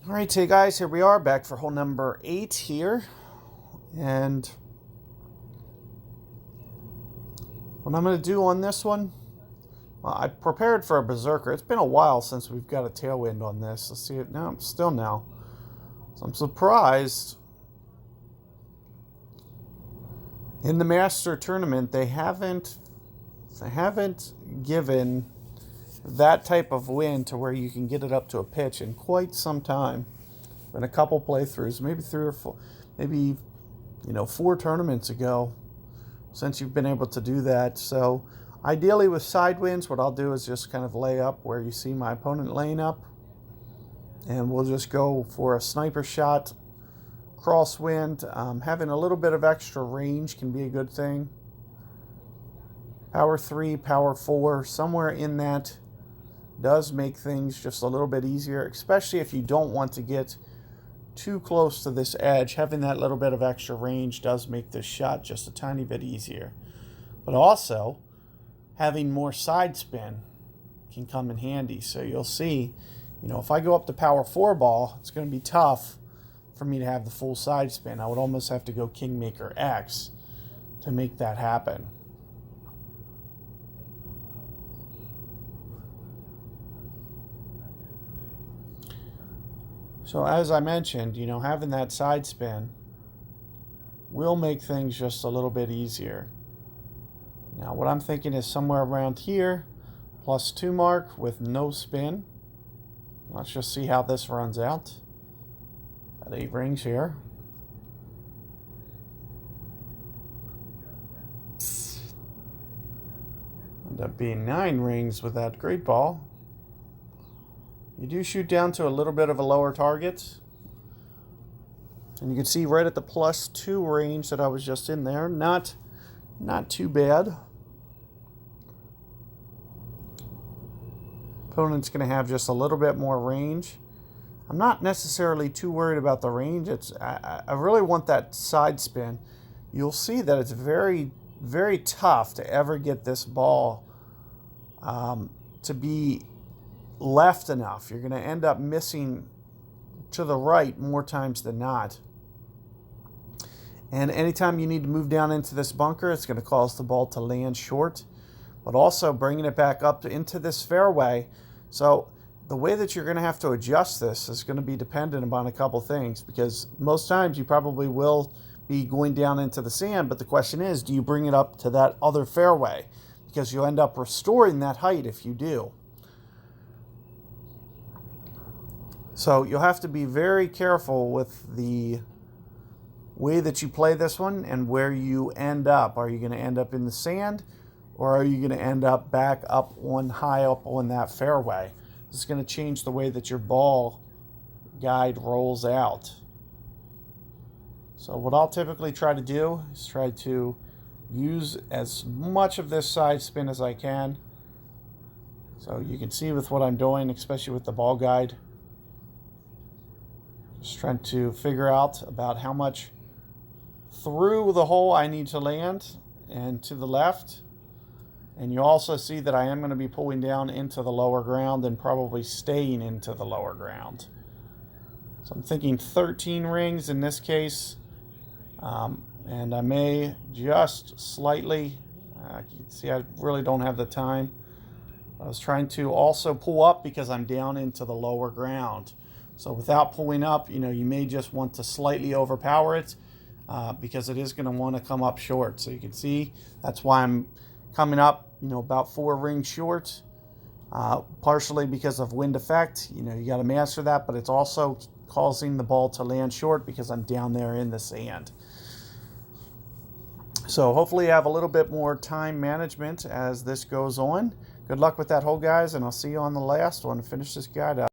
All right, hey guys, here we are back for hole number 8 here. And what I'm going to do on this one, well, I prepared for a berserker. It's been a while since we've got a tailwind on this. Let's see it now. Still now. So I'm surprised. In the Master Tournament, they haven't given that type of wind to where you can get it up to a pitch in quite some time. In a couple playthroughs, maybe 3 or 4, maybe 4 tournaments ago, since you've been able to do that. So ideally with side winds, what I'll do is just kind of lay up where you see my opponent laying up, and we'll just go for a sniper shot, crosswind. Having a little bit of extra range can be a good thing. Power 3, power 4, somewhere in that does make things just a little bit easier, especially if you don't want to get too close to this edge. Having that little bit of extra range does make this shot just a tiny bit easier. But also, having more side spin can come in handy. So you'll see, if I go up to power 4 ball, it's going to be tough for me to have the full side spin. I would almost have to go Kingmaker X to make that happen. So as I mentioned, having that side spin will make things just a little bit easier. Now what I'm thinking is somewhere around here, +2 mark with no spin. Let's just see how this runs out. At 8 rings here. End up being 9 rings with that great ball. You do shoot down to a little bit of a lower target. And you can see right at the +2 range that I was just in there. Not too bad. Opponent's going to have just a little bit more range. I'm not necessarily too worried about the range. I really want that side spin. You'll see that it's very, very tough to ever get this ball to be left enough. You're going to end up missing to the right more times than not. And anytime you need to move down into this bunker, it's going to cause the ball to land short, but also bringing it back up into this fairway. So the way that you're going to have to adjust this is going to be dependent upon a couple things, because most times you probably will be going down into the sand, but the question is, do you bring it up to that other fairway? Because you'll end up restoring that height if you do. So you'll have to be very careful with the way that you play this one and where you end up. Are you going to end up in the sand, or are you going to end up back up high up on that fairway? This is going to change the way that your ball guide rolls out. So what I'll typically try to do is try to use as much of this side spin as I can. So you can see with what I'm doing, especially with the ball guide, just trying to figure out about how much through the hole I need to land and to the left. And you also see that I am going to be pulling down into the lower ground and probably staying into the lower ground. So I'm thinking 13 rings in this case. And I may just slightly, you can see I really don't have the time. I was trying to also pull up because I'm down into the lower ground. So without pulling up, you may just want to slightly overpower it because it is going to want to come up short. So you can see that's why I'm coming up, about 4 rings short, partially because of wind effect. You got to master that, but it's also causing the ball to land short because I'm down there in the sand. So hopefully you have a little bit more time management as this goes on. Good luck with that hole, guys, and I'll see you on the last one to finish this guide out.